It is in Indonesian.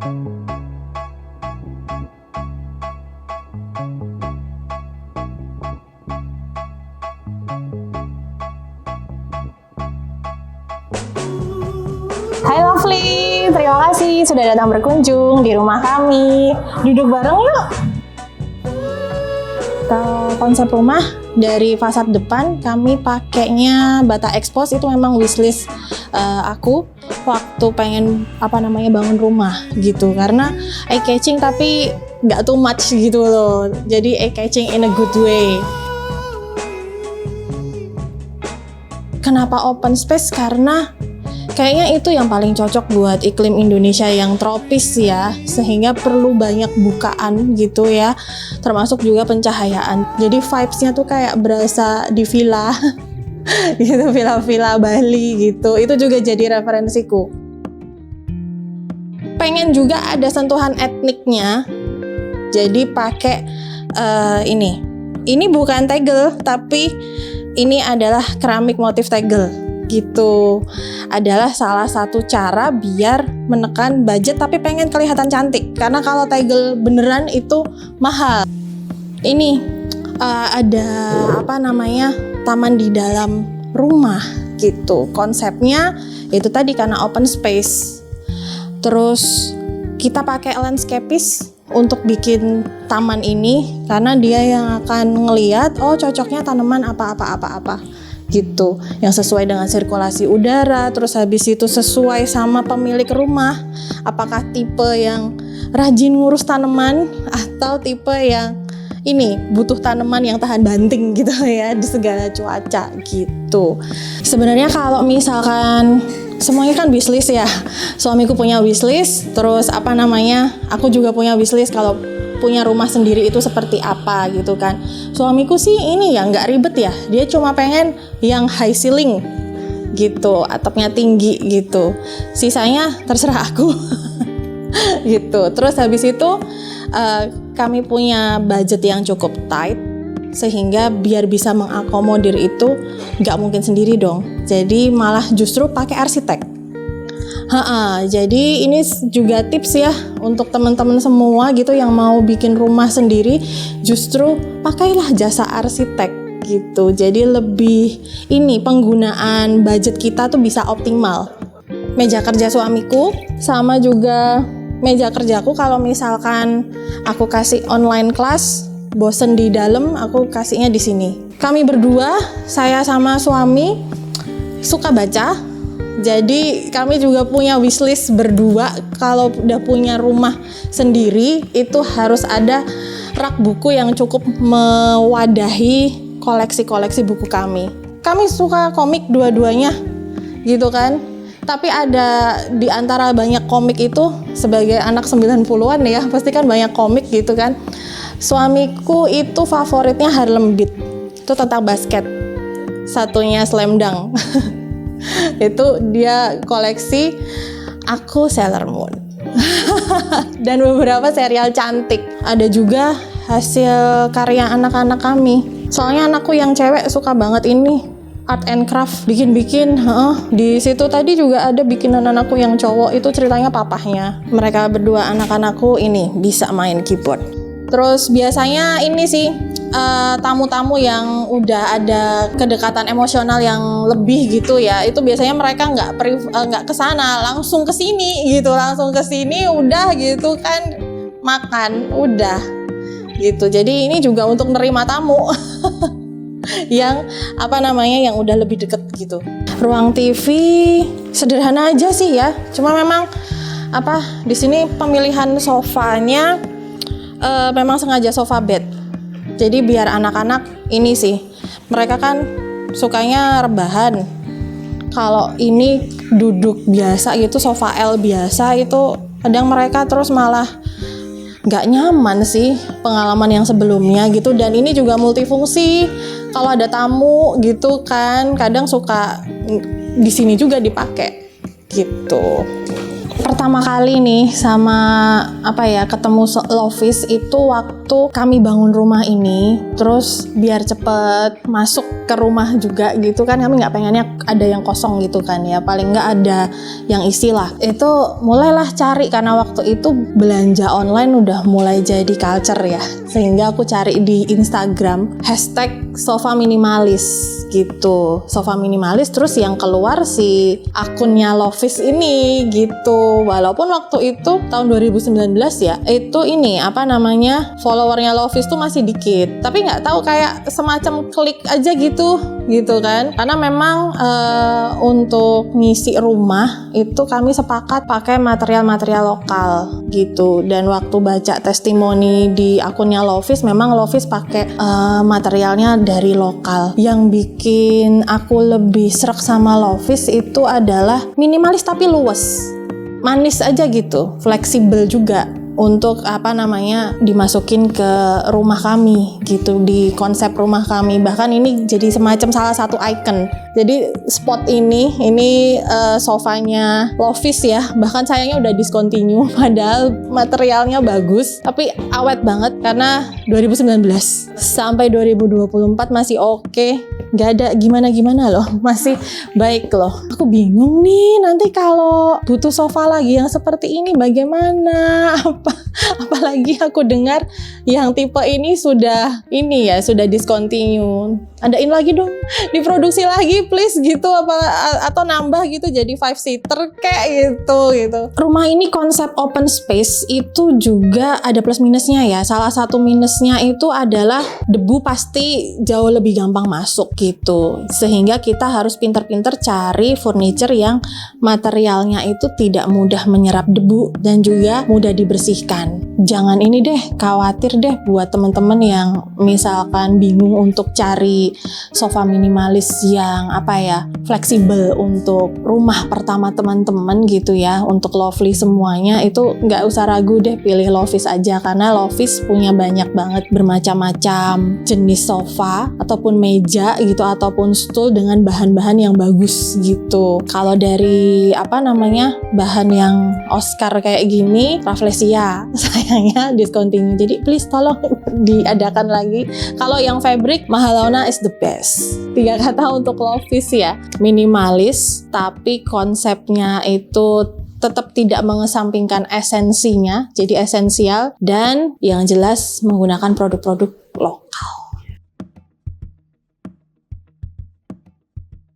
Hai Lovely, terima kasih sudah datang berkunjung di rumah kami. Duduk bareng yuk. Kalau konsep rumah dari fasad depan kami pakainya bata expose, itu memang wishlist aku waktu pengen bangun rumah gitu, karena eye catching tapi nggak too much gitu loh. Jadi eye catching in a good way. Kenapa open space? Karena kayaknya itu yang paling cocok buat iklim Indonesia yang tropis ya, sehingga perlu banyak bukaan gitu ya, termasuk juga pencahayaan. Jadi vibes-nya tuh kayak berasa di villa, gitu, villa-villa Bali gitu. Itu juga jadi referensiku. Pengen juga ada sentuhan etniknya, jadi pakai ini. Ini bukan tegel, tapi ini adalah keramik motif tegel. Gitu adalah salah satu cara biar menekan budget tapi pengen kelihatan cantik, karena kalau tegel beneran itu mahal. Ini ada taman di dalam rumah gitu, konsepnya itu tadi karena open space. Terus kita pakai landscapist untuk bikin taman ini, karena dia yang akan ngelihat cocoknya tanaman apa gitu, yang sesuai dengan sirkulasi udara. Terus habis itu sesuai sama pemilik rumah, apakah tipe yang rajin ngurus tanaman atau tipe yang ini butuh tanaman yang tahan banting gitu ya di segala cuaca gitu. Sebenarnya kalau misalkan semuanya kan wishlist ya, suamiku punya wishlist, terus aku juga punya wishlist kalau punya rumah sendiri itu seperti apa gitu kan. Suamiku sih ini ya nggak ribet ya, dia cuma pengen yang high ceiling gitu, atapnya tinggi gitu. Sisanya terserah aku gitu. Terus habis itu kami punya budget yang cukup tight, sehingga biar bisa mengakomodir itu nggak mungkin sendiri dong. Jadi malah justru pakai arsitek. Jadi ini juga tips ya untuk teman-teman semua gitu yang mau bikin rumah sendiri, justru pakailah jasa arsitek gitu. Jadi lebih penggunaan budget kita tuh bisa optimal. Meja kerja suamiku sama juga meja kerjaku, kalau misalkan aku kasih online class, bosen di dalam, aku kasihnya di sini. Kami berdua, saya sama suami suka baca. Jadi kami juga punya wishlist berdua, kalau udah punya rumah sendiri itu harus ada rak buku yang cukup mewadahi koleksi-koleksi buku kami. Kami suka komik dua-duanya gitu kan. Tapi ada di antara banyak komik itu, sebagai anak 90-an ya, pasti kan banyak komik gitu kan. Suamiku itu favoritnya Harlem Beat. Itu tentang basket. Satunya Slam Dunk. Itu dia koleksi. Aku Sailor Moon. Dan beberapa serial cantik. Ada juga hasil karya anak-anak kami. Soalnya anakku yang cewek suka banget ini art and craft, bikin-bikin. Di situ tadi juga ada bikinan anakku yang cowok, itu ceritanya papahnya. Mereka berdua anak-anakku ini bisa main keyboard. Terus biasanya ini sih tamu-tamu yang udah ada kedekatan emosional yang lebih gitu ya, itu biasanya mereka nggak kesana, langsung kesini gitu, udah gitu kan, makan udah gitu. Jadi ini juga untuk nerima tamu yang yang udah lebih deket gitu. Ruang TV sederhana aja sih ya, cuma memang di sini pemilihan sofanya memang sengaja sofa bed. Jadi biar anak-anak ini sih, mereka kan sukanya rebahan. Kalau ini duduk biasa gitu, sofa L biasa itu, kadang mereka terus malah nggak nyaman sih pengalaman yang sebelumnya gitu. Dan ini juga multifungsi, kalau ada tamu gitu kan, kadang suka di sini juga dipakai gitu. Pertama kali nih ketemu Lovis itu waktu kami bangun rumah ini, terus biar cepet masuk ke rumah juga gitu kan, kami nggak pengennya ada yang kosong gitu kan ya, paling nggak ada yang isi lah. Itu mulailah cari, karena waktu itu belanja online udah mulai jadi culture ya, sehingga aku cari di Instagram hashtag sofa minimalis gitu, sofa minimalis, terus yang keluar si akunnya Lovis ini gitu. Walaupun waktu itu tahun 2019 ya, itu ini apa namanya, followernya Lovis tuh masih dikit, tapi nggak tahu kayak semacam klik aja gitu kan, karena memang untuk ngisi rumah itu kami sepakat pakai material-material lokal gitu. Dan waktu baca testimoni di akunnya Lovis, memang Lovis pakai materialnya dari lokal. Yang bikin aku lebih srek sama Lovis itu adalah minimalis tapi luwes, manis aja gitu, fleksibel juga untuk apa namanya dimasukin ke rumah kami gitu, di konsep rumah kami. Bahkan ini jadi semacam salah satu icon. Jadi spot ini sofanya Lovis ya, bahkan sayangnya udah discontinue padahal materialnya bagus, tapi awet banget karena 2019 sampai 2024 masih oke. Gak ada gimana-gimana loh, masih baik loh. Aku bingung nih, nanti kalau butuh sofa lagi yang seperti ini bagaimana? Apalagi aku dengar yang tipe ini sudah discontinue. Adain lagi dong, diproduksi lagi please gitu, atau nambah gitu jadi 5-seater kayak gitu. Rumah ini konsep open space itu juga ada plus minusnya ya. Salah satu minusnya itu adalah debu pasti jauh lebih gampang masuk gitu, sehingga kita harus pinter-pinter cari furniture yang materialnya itu tidak mudah menyerap debu dan juga mudah dibersihkan. Jangan ini deh, khawatir deh buat teman-teman yang misalkan bingung untuk cari sofa minimalis yang fleksibel untuk rumah pertama teman-teman gitu ya. Untuk Lovely semuanya itu nggak usah ragu deh, pilih Lovis aja, karena Lovis punya banyak banget bermacam-macam jenis sofa ataupun meja gitu, ataupun stool dengan bahan-bahan yang bagus gitu. Kalau dari bahan yang Oscar kayak gini, Rafflesia sayangnya discontinue, jadi please tolong diadakan lagi. Kalau yang fabric, Mahalona is the best. 3 kata untuk Lovis ya, minimalis tapi konsepnya itu tetap tidak mengesampingkan esensinya, jadi esensial, dan yang jelas menggunakan produk-produk lokal.